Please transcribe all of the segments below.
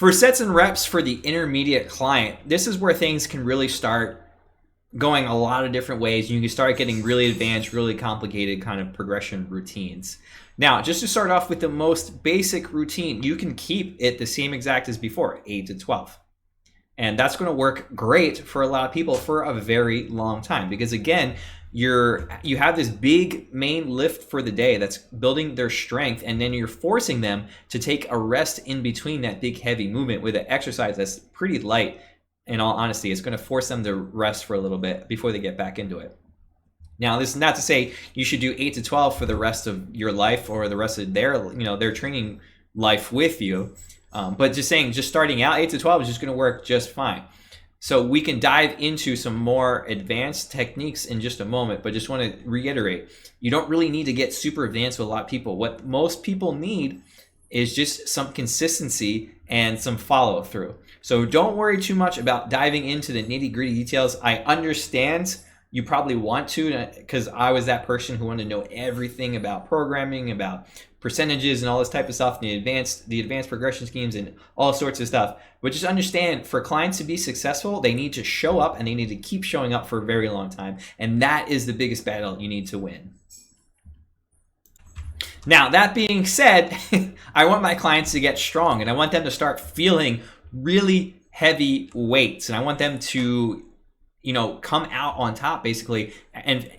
For sets and reps for the intermediate client, this is where things can really start going a lot of different ways. You can start getting really advanced, really complicated kind of progression routines. Now, just to start off with the most basic routine, you can keep it the same exact as before, 8 to 12. And that's going to work great for a lot of people for a very long time, because again, you have this big main lift for the day that's building their strength, and then you're forcing them to take a rest in between that big heavy movement with an exercise that's pretty light. In all honesty, it's going to force them to rest for a little bit before they get back into it. Now, this is not to say you should do 8 to 12 for the rest of your life or the rest of their training life with you. But just saying, just starting out 8 to 12 is just going to work just fine. So we can dive into some more advanced techniques in just a moment, but just want to reiterate, you don't really need to get super advanced with a lot of people. What most people need is just some consistency and some follow through. So don't worry too much about diving into the nitty gritty details. I understand you probably want to, because I was that person who wanted to know everything about programming, about percentages and all this type of stuff, the advanced progression schemes and all sorts of stuff. But just understand, for clients to be successful, they need to show up, and they need to keep showing up for a very long time. And that is the biggest battle you need to win. Now, that being said, I want my clients to get strong, and I want them to start feeling really heavy weights, and I want them to, come out on top basically and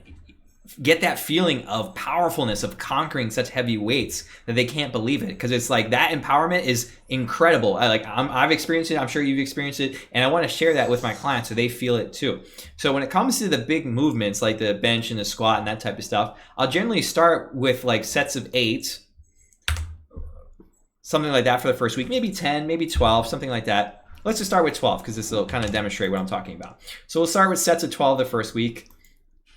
get that feeling of powerfulness, of conquering such heavy weights that they can't believe it. Because it's like, that empowerment is incredible. I've experienced it. I'm sure you've experienced it. And I want to share that with my clients so they feel it too. So when it comes to the big movements like the bench and the squat and that type of stuff, I'll generally start with like sets of 8, something like that for the first week, maybe 10, maybe 12, something like that. Let's just start with 12 because this will kind of demonstrate what I'm talking about. So we'll start with sets of 12 the first week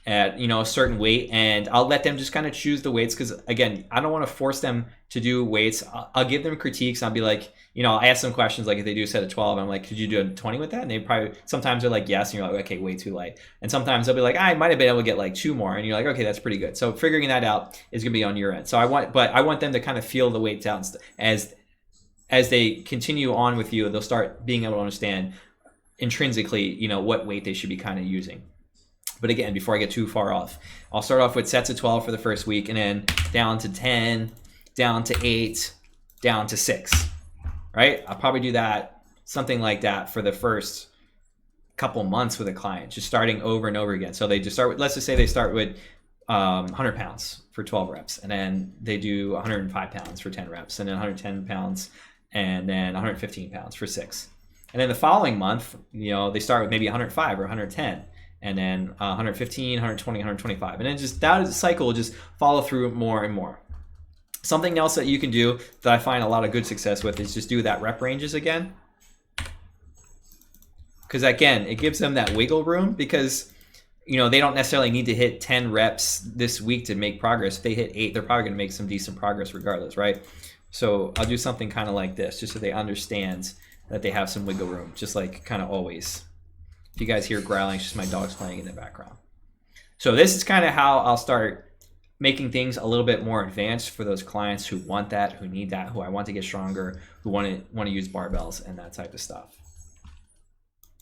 at a certain weight, and I'll let them just kind of choose the weights, because again, I don't want to force them to do weights. I'll give them critiques. I'll be like, I ask them questions like, if they do a set of 12, I'm like, could you do a 20 with that? And they probably, sometimes they're like, yes, and you're like, okay, way too light. And sometimes they'll be like, I might have been able to get like 2 more, and you're like, okay, that's pretty good. So figuring that out is gonna be on your end. So I want them to kind of feel the weights out as they continue on with you. They'll start being able to understand intrinsically, what weight they should be kind of using. But again, before I get too far off, I'll start off with sets of 12 for the first week, and then down to 10, down to 8, down to 6, right? I'll probably do that, something like that for the first couple months with a client, just starting over and over again. So they just start with, let's just say they start with 100 pounds for 12 reps, and then they do 105 pounds for 10 reps, and then 110 pounds, and then 115 pounds for 6. And then the following month, they start with maybe 105 or 110. And then 115, 120, 125. And then just that cycle will just follow through more and more. Something else that you can do that I find a lot of good success with is just do that rep ranges again. Because again, it gives them that wiggle room, because they don't necessarily need to hit 10 reps this week to make progress. If they hit 8, they're probably going to make some decent progress regardless, right? So I'll do something kind of like this, just so they understand that they have some wiggle room, just like kind of always. If you guys hear growling, it's just my dog's playing in the background. So this is kind of how I'll start making things a little bit more advanced for those clients who want that, who need that, who I want to get stronger, who want to use barbells and that type of stuff.